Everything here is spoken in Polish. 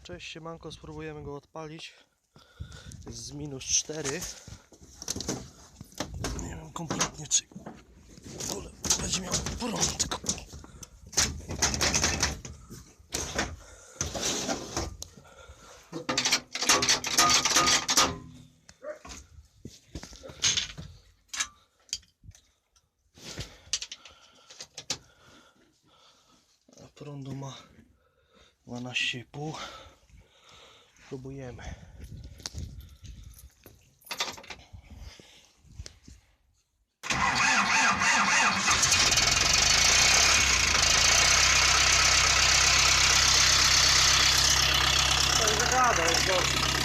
Cześć, siemanko, spróbujemy go odpalić. Jest z -4. Nie wiem kompletnie, czy będzie miał prąd. A prądu ma 12,5. Próbujemy. To jest zagada, jest dobrze.